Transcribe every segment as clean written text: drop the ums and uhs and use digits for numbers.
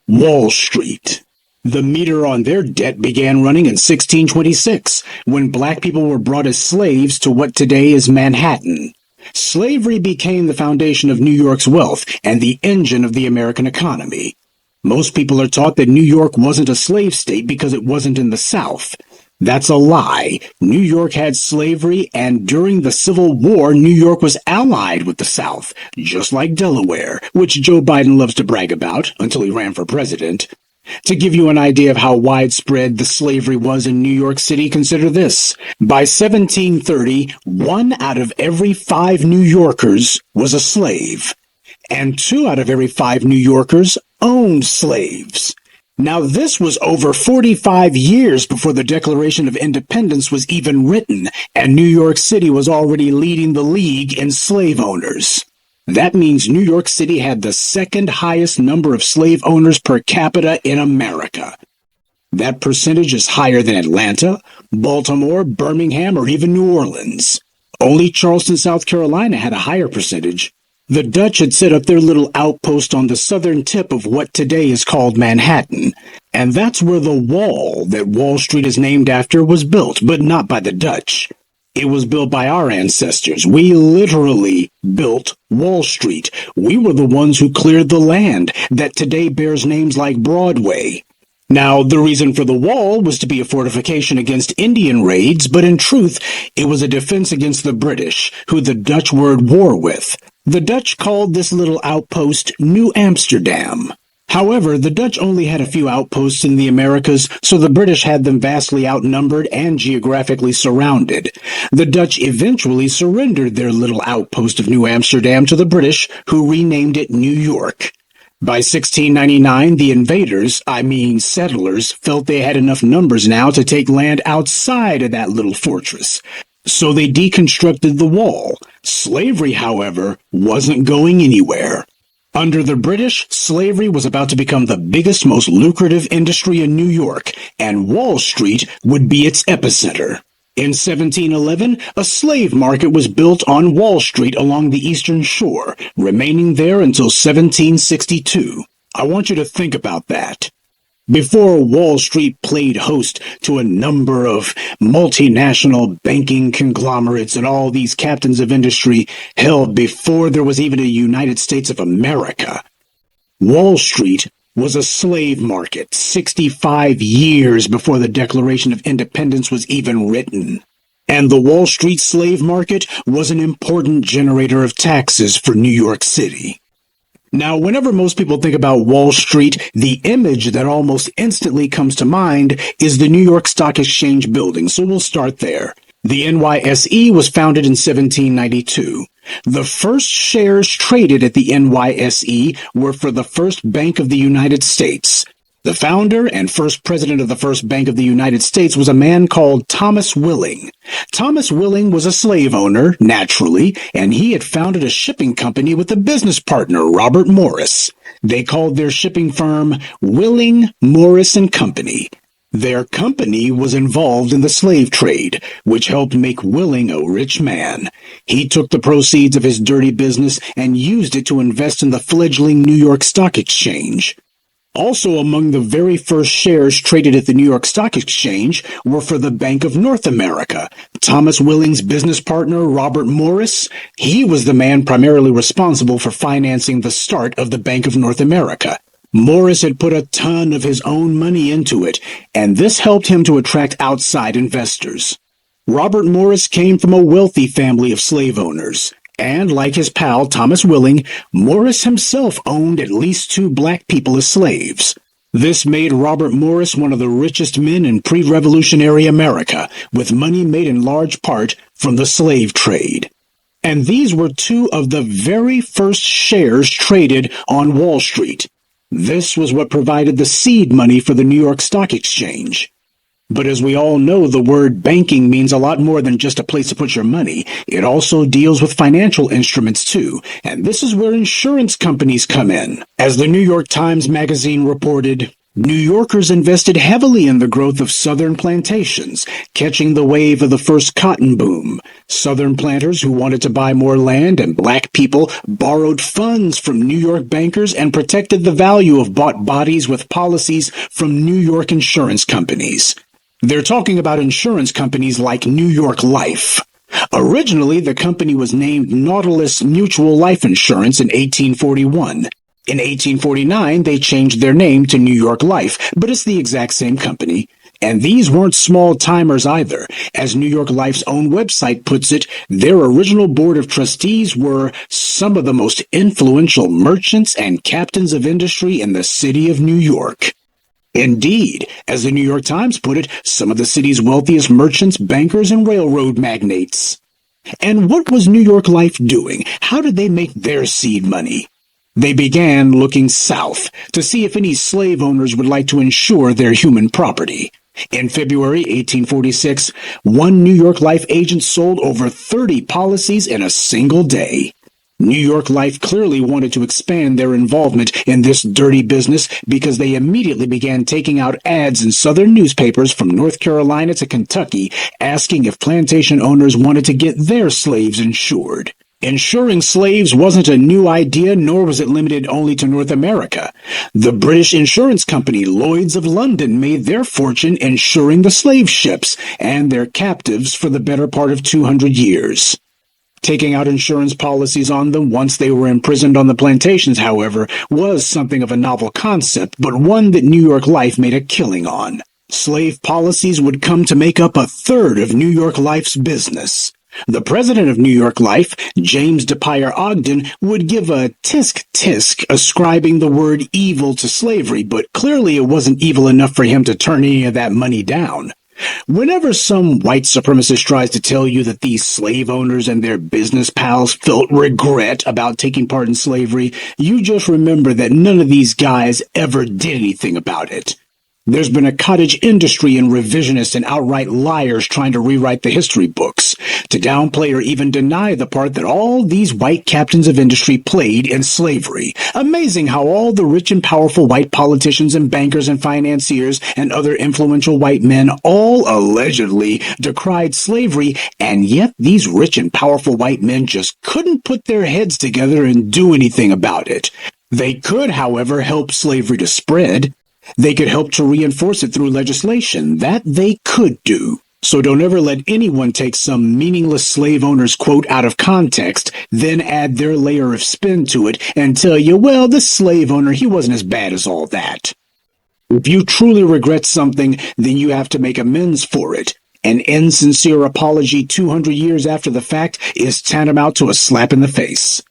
Wall Street. The meter on their debt began running in 1626, when black people were brought as slaves to what today is Manhattan. Slavery became the foundation of New York's wealth and the engine of the American economy. Most people are taught that New York wasn't a slave state because it wasn't in the South. That's a lie. New York had slavery, and during the Civil War, New York was allied with the South, just like Delaware, which Joe Biden loves to brag about until he ran for president. To give you an idea of how widespread the slavery was in New York City, consider this. By 1730, 1 out of every 5 New Yorkers was a slave, and 2 out of every 5 New Yorkers owned slaves. Now, this was over 45 years before the Declaration of Independence was even written, and New York City was already leading the league in slave owners. That means New York City had the second highest number of slave owners per capita in America. That percentage is higher than Atlanta, Baltimore, Birmingham, or even New Orleans. Only Charleston, South Carolina had a higher percentage. The Dutch had set up their little outpost on the southern tip of what today is called Manhattan, and that's where the wall that Wall Street is named after was built, but not by the Dutch. It was built by our ancestors. We literally built Wall Street. We were the ones who cleared the land that today bears names like Broadway. Now, the reason for the wall was to be a fortification against Indian raids, but in truth, it was a defense against the British, who the Dutch word war with. The Dutch called this little outpost New Amsterdam. However, the Dutch only had a few outposts in the Americas, so the British had them vastly outnumbered and geographically surrounded. The Dutch eventually surrendered their little outpost of New Amsterdam to the British, who renamed it New York. By 1699, the invaders, settlers, felt they had enough numbers now to take land outside of that little fortress. So they deconstructed the wall. Slavery, however, wasn't going anywhere. Under the British, slavery was about to become the biggest, most lucrative industry in New York, and Wall Street would be its epicenter. In 1711, a slave market was built on Wall Street along the eastern shore, remaining there until 1762. I want you to think about that. Before Wall Street played host to a number of multinational banking conglomerates and all these captains of industry, hell, before there was even a United States of America, Wall Street was a slave market 65 years before the Declaration of Independence was even written. And the Wall Street slave market was an important generator of taxes for New York City. Now, whenever most people think about Wall Street, the image that almost instantly comes to mind is the New York Stock Exchange building, so we'll start there. The NYSE was founded in 1792. The first shares traded at the NYSE were for the First Bank of the United States. The founder and first president of the First Bank of the United States was a man called Thomas Willing. Thomas Willing was a slave owner, naturally, and he had founded a shipping company with a business partner, Robert Morris. They called their shipping firm Willing, Morris and Company. Their company was involved in the slave trade, which helped make Willing a rich man. He took the proceeds of his dirty business and used it to invest in the fledgling New York Stock Exchange. Also among the very first shares traded at the New York Stock Exchange were for the Bank of North America. Thomas Willing's business partner, Robert Morris, he was the man primarily responsible for financing the start of the Bank of North America. Morris had put a ton of his own money into it, and this helped him to attract outside investors. Robert Morris came from a wealthy family of slave owners. And like his pal Thomas Willing, Morris himself owned at least 2 black people as slaves. This made Robert Morris one of the richest men in pre-revolutionary America, with money made in large part from the slave trade. And these were 2 of the very first shares traded on Wall Street. This was what provided the seed money for the New York Stock Exchange. But as we all know, the word banking means a lot more than just a place to put your money. It also deals with financial instruments too, and this is where insurance companies come in. As the New York Times Magazine reported, New Yorkers invested heavily in the growth of southern plantations, catching the wave of the first cotton boom. Southern planters who wanted to buy more land and black people borrowed funds from New York bankers and protected the value of bought bodies with policies from New York insurance companies. They're talking about insurance companies like New York Life. Originally, the company was named Nautilus Mutual Life Insurance in 1841. In 1849, they changed their name to New York Life, but it's the exact same company. And these weren't small-timers either. As New York Life's own website puts it, their original board of trustees were some of the most influential merchants and captains of industry in the city of New York. Indeed, as the New York Times put it, some of the city's wealthiest merchants, bankers, and railroad magnates. And what was New York Life doing? How did they make their seed money? They began looking south to see if any slave owners would like to insure their human property. In February 1846, one New York Life agent sold over 30 policies in a single day. New York Life clearly wanted to expand their involvement in this dirty business because they immediately began taking out ads in southern newspapers from North Carolina to Kentucky asking if plantation owners wanted to get their slaves insured. Insuring slaves wasn't a new idea, nor was it limited only to North America. The British insurance company Lloyd's of London made their fortune insuring the slave ships and their captives for the better part of 200 years. Taking out insurance policies on them once they were imprisoned on the plantations, however, was something of a novel concept, but one that New York Life made a killing on. Slave policies would come to make up a third of New York Life's business. The president of New York Life, James DePire Ogden, would give a tisk-tisk ascribing the word evil to slavery, but clearly it wasn't evil enough for him to turn any of that money down. Whenever some white supremacist tries to tell you that these slave owners and their business pals felt regret about taking part in slavery, you just remember that none of these guys ever did anything about it. There's been a cottage industry in revisionists and outright liars trying to rewrite the history books, to downplay or even deny the part that all these white captains of industry played in slavery. Amazing how all the rich and powerful white politicians and bankers and financiers and other influential white men all allegedly decried slavery, and yet these rich and powerful white men just couldn't put their heads together and do anything about it. They could, however, help slavery to spread. They could help to reinforce it through legislation. That they could do. So don't ever let anyone take some meaningless slave owner's quote out of context, then add their layer of spin to it and tell you, well, this slave owner, he wasn't as bad as all that. If you truly regret something, then you have to make amends for it. An insincere apology 200 years after the fact is tantamount to a slap in the face.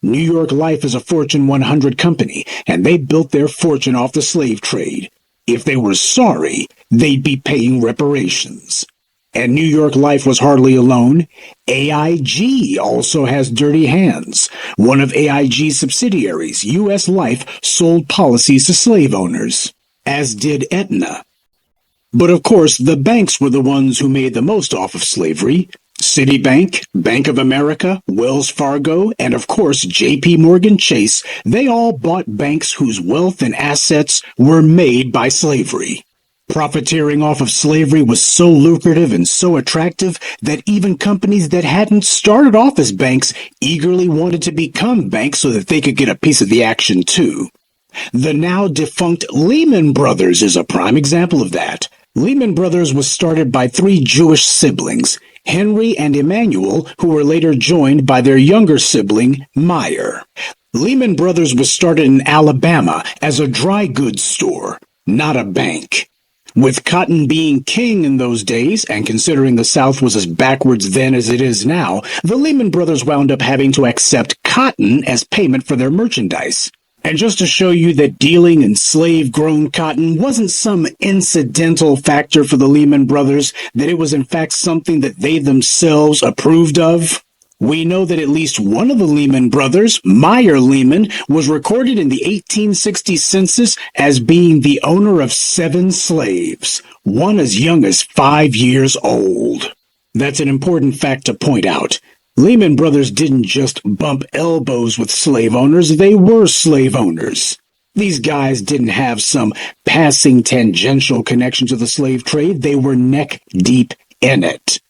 New York Life is a Fortune 100 company, and they built their fortune off the slave trade. If they were sorry, they'd be paying reparations. And New York Life was hardly alone. AIG also has dirty hands. One of AIG's subsidiaries, U.S. Life, sold policies to slave owners, as did Aetna. But of course, the banks were the ones who made the most off of slavery. Citibank, Bank of America, Wells Fargo, and of course J.P. Morgan Chase, they all bought banks whose wealth and assets were made by slavery. Profiteering off of slavery was so lucrative and so attractive that even companies that hadn't started off as banks eagerly wanted to become banks so that they could get a piece of the action too. The now defunct Lehman Brothers is a prime example of that. Lehman Brothers was started by three Jewish siblings, Henry and Emmanuel, who were later joined by their younger sibling, Meyer. Lehman Brothers was started in Alabama as a dry goods store, not a bank. With cotton being king in those days, and considering the South was as backwards then as it is now, the Lehman Brothers wound up having to accept cotton as payment for their merchandise. And just to show you that dealing in slave-grown cotton wasn't some incidental factor for the Lehman Brothers, that it was in fact something that they themselves approved of, we know that at least one of the Lehman Brothers, Meyer Lehman, was recorded in the 1860 census as being the owner of 7 slaves, one as young as 5 years old. That's an important fact to point out. Lehman Brothers didn't just bump elbows with slave owners, they were slave owners. These guys didn't have some passing tangential connection to the slave trade. They were neck deep in it.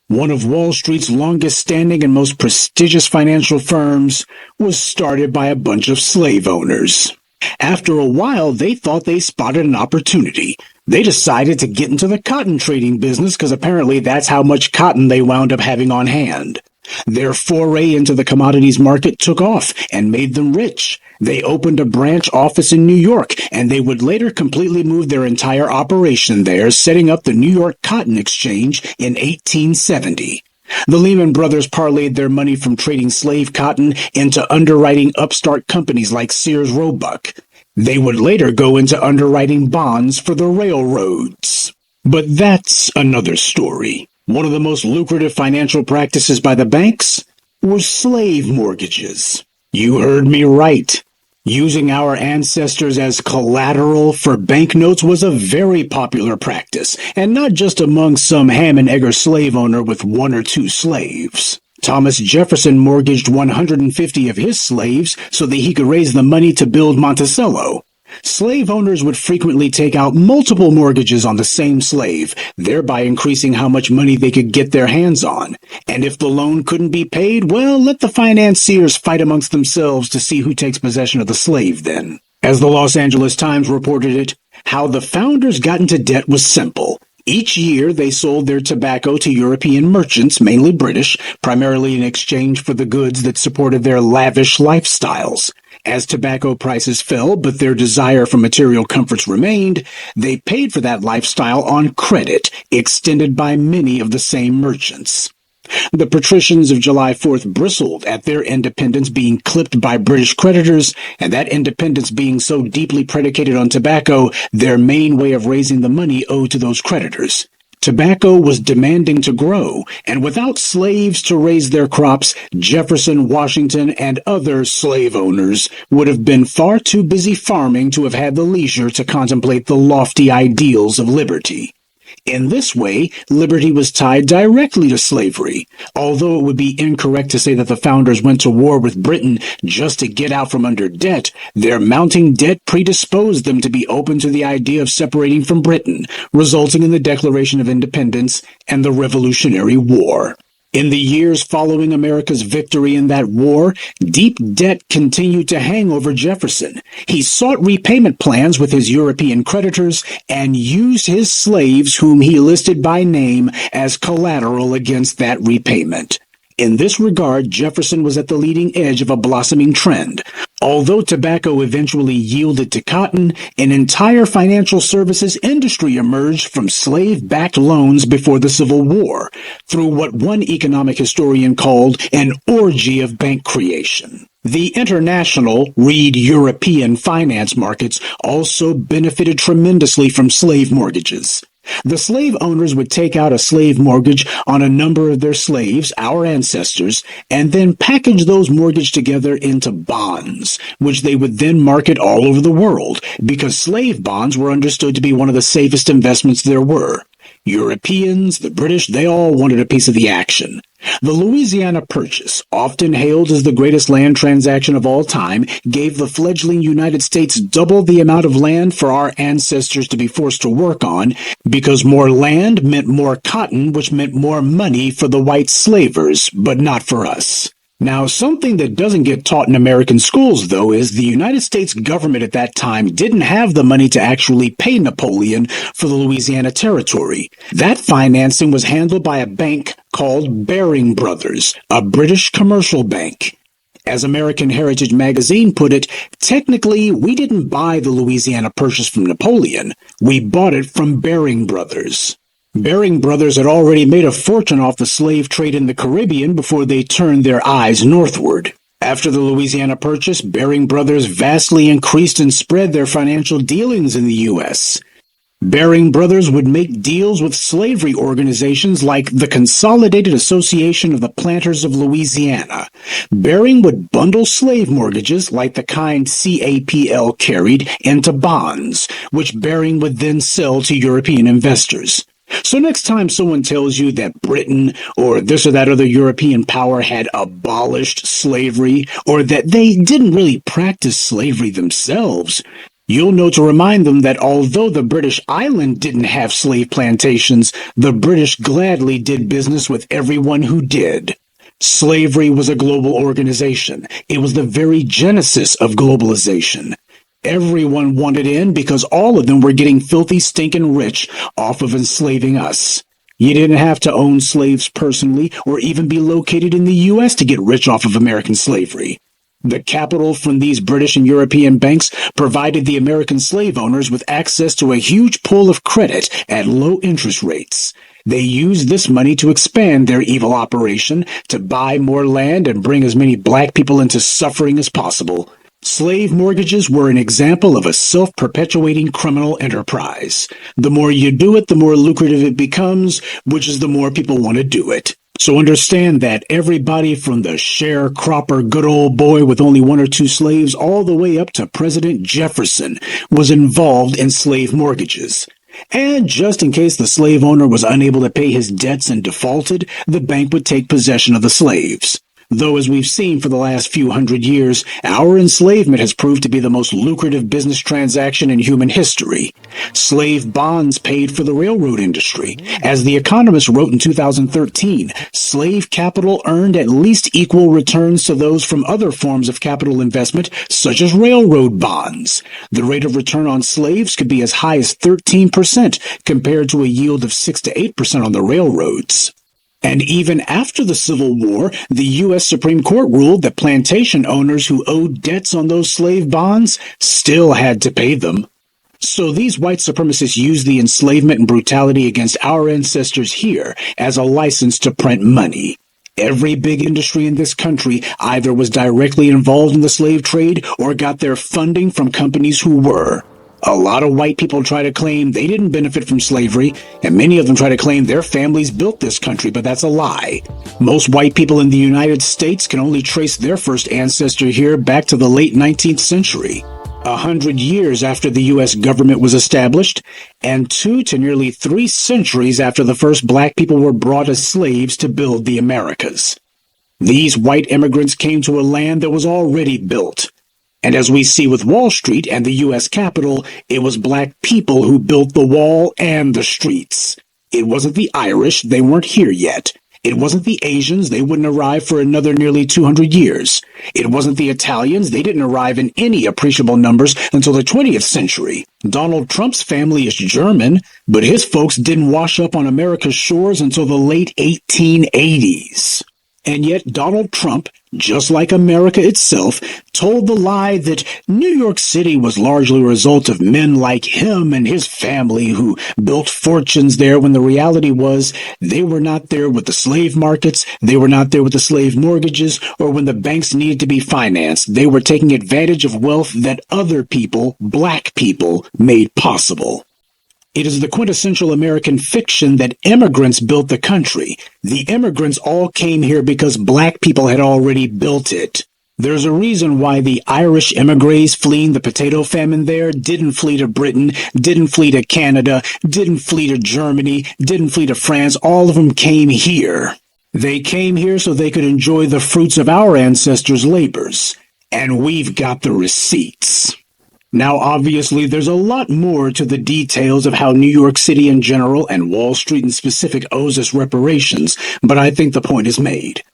One of Wall Street's longest-standing and most prestigious financial firms was started by a bunch of slave owners. After a while, they thought they spotted an opportunity. They decided to get into the cotton trading business because apparently that's how much cotton they wound up having on hand. Their foray into the commodities market took off and made them rich. They opened a branch office in New York, and they would later completely move their entire operation there, setting up the New York Cotton Exchange in 1870. The Lehman Brothers parlayed their money from trading slave cotton into underwriting upstart companies like Sears Roebuck. They would later go into underwriting bonds for the railroads. But that's another story. One of the most lucrative financial practices by the banks was slave mortgages. You heard me right. Using our ancestors as collateral for banknotes was a very popular practice, and not just among some ham and egger slave owner with one or two slaves. Thomas Jefferson mortgaged 150 of his slaves so that he could raise the money to build Monticello. Slave owners would frequently take out multiple mortgages on the same slave, thereby increasing how much money they could get their hands on. And if the loan couldn't be paid, well, let the financiers fight amongst themselves to see who takes possession of the slave then. As the Los Angeles Times reported it, how the founders got into debt was simple. Each year, they sold their tobacco to European merchants, mainly British, primarily in exchange for the goods that supported their lavish lifestyles. As tobacco prices fell, but their desire for material comforts remained, they paid for that lifestyle on credit, extended by many of the same merchants. The patricians of July 4th bristled at their independence being clipped by British creditors, and that independence being so deeply predicated on tobacco, their main way of raising the money owed to those creditors. Tobacco was demanding to grow, and without slaves to raise their crops, Jefferson, Washington, and other slave owners would have been far too busy farming to have had the leisure to contemplate the lofty ideals of liberty. In this way, liberty was tied directly to slavery, although it would be incorrect to say that the founders went to war with Britain just to get out from under debt. Their mounting debt predisposed them to be open to the idea of separating from Britain, resulting in the Declaration of Independence and the Revolutionary War. In the years following America's victory in that war, deep debt continued to hang over Jefferson. He sought repayment plans with his European creditors and used his slaves, whom he listed by name, as collateral against that repayment. In this regard, Jefferson was at the leading edge of a blossoming trend. Although tobacco eventually yielded to cotton, an entire financial services industry emerged from slave-backed loans before the Civil War, through what one economic historian called an orgy of bank creation. The international, read European, finance markets also benefited tremendously from slave mortgages. The slave owners would take out a slave mortgage on a number of their slaves, our ancestors, and then package those mortgages together into bonds, which they would then market all over the world, because slave bonds were understood to be one of the safest investments there were. Europeans, the British, they all wanted a piece of the action. The Louisiana Purchase, often hailed as the greatest land transaction of all time, gave the fledgling United States double the amount of land for our ancestors to be forced to work on, because more land meant more cotton, which meant more money for the white slavers, but not for us. Now, something that doesn't get taught in American schools, though, is the United States government at that time didn't have the money to actually pay Napoleon for the Louisiana Territory. That financing was handled by a bank called Baring Brothers, a British commercial bank. As American Heritage magazine put it, technically, we didn't buy the Louisiana Purchase from Napoleon. We bought it from Baring Brothers. Baring Brothers had already made a fortune off the slave trade in the Caribbean before they turned their eyes northward. After the Louisiana Purchase, Baring Brothers vastly increased and spread their financial dealings in the U.S. Baring Brothers would make deals with slavery organizations like the Consolidated Association of the Planters of Louisiana. Baring would bundle slave mortgages, like the kind CAPL carried, into bonds, which Baring would then sell to European investors. So next time someone tells you that Britain or this or that other European power had abolished slavery, or that they didn't really practice slavery themselves, you'll know to remind them that although the British island didn't have slave plantations, the British gladly did business with everyone who did. Slavery was a global organization. It was the very genesis of globalization. Everyone wanted in because all of them were getting filthy, stinking rich off of enslaving us. You didn't have to own slaves personally or even be located in the U.S. to get rich off of American slavery. The capital from these British and European banks provided the American slave owners with access to a huge pool of credit at low interest rates. They used this money to expand their evil operation, to buy more land and bring as many black people into suffering as possible. Slave mortgages were an example of a self-perpetuating criminal enterprise. The more you do it, the more lucrative it becomes, which is the more people want to do it. So understand that everybody from the sharecropper good old boy with only one or two slaves all the way up to President Jefferson was involved in slave mortgages. And just in case the slave owner was unable to pay his debts and defaulted, the bank would take possession of the slaves. Though, as we've seen for the last few hundred years, our enslavement has proved to be the most lucrative business transaction in human history. Slave bonds paid for the railroad industry. As The Economist wrote in 2013, slave capital earned at least equal returns to those from other forms of capital investment, such as railroad bonds. The rate of return on slaves could be as high as 13%, compared to a yield of 6 to 8% on the railroads. And even after the Civil War, the U.S. Supreme Court ruled that plantation owners who owed debts on those slave bonds still had to pay them. So these white supremacists used the enslavement and brutality against our ancestors here as a license to print money. Every big industry in this country either was directly involved in the slave trade or got their funding from companies who were. A lot of white people try to claim they didn't benefit from slavery, and many of them try to claim their families built this country, but that's a lie. Most white people in the United States can only trace their first ancestor here back to the late 19th century. 100 years after the U.S. government was established, and 2 to nearly 3 centuries after the first black people were brought as slaves to build the Americas. These white immigrants came to a land that was already built. And as we see with Wall Street and the U.S. Capitol, it was black people who built the wall and the streets. It wasn't the Irish, they weren't here yet. It wasn't the Asians, they wouldn't arrive for another nearly 200 years. It wasn't the Italians, they didn't arrive in any appreciable numbers until the 20th century. Donald Trump's family is German, but his folks didn't wash up on America's shores until the late 1880s. And yet Donald Trump, just like America itself, told the lie that New York City was largely a result of men like him and his family who built fortunes there, when the reality was they were not there with the slave markets, they were not there with the slave mortgages, or when the banks needed to be financed. They were taking advantage of wealth that other people, black people, made possible. It is the quintessential American fiction that immigrants built the country. The immigrants all came here because black people had already built it. There's a reason why the Irish immigrants fleeing the potato famine there didn't flee to Britain, didn't flee to Canada, didn't flee to Germany, didn't flee to France. All of them came here. They came here so they could enjoy the fruits of our ancestors' labors. And we've got the receipts. Now, obviously, there's a lot more to the details of how New York City in general and Wall Street in specific owes us reparations, but I think the point is made.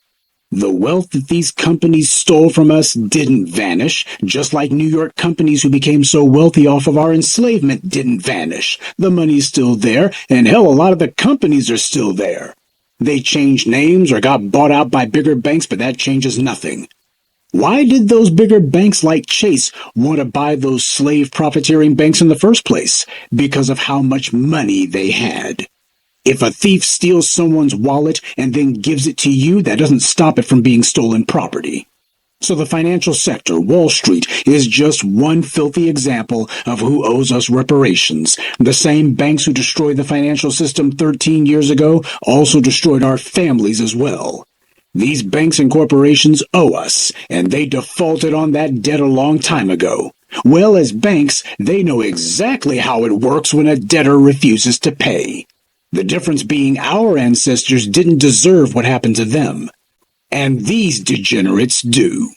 The wealth that these companies stole from us didn't vanish, just like New York companies who became so wealthy off of our enslavement didn't vanish. The money's still there, and hell, a lot of the companies are still there. They changed names or got bought out by bigger banks, but that changes nothing. Why did those bigger banks like Chase want to buy those slave profiteering banks in the first place? Because of how much money they had. If a thief steals someone's wallet and then gives it to you, that doesn't stop it from being stolen property. So the financial sector, Wall Street, is just one filthy example of who owes us reparations. The same banks who destroyed the financial system 13 years ago also destroyed our families as well. These banks and corporations owe us, and they defaulted on that debt a long time ago. Well, as banks, they know exactly how it works when a debtor refuses to pay. The difference being our ancestors didn't deserve what happened to them, and these degenerates do.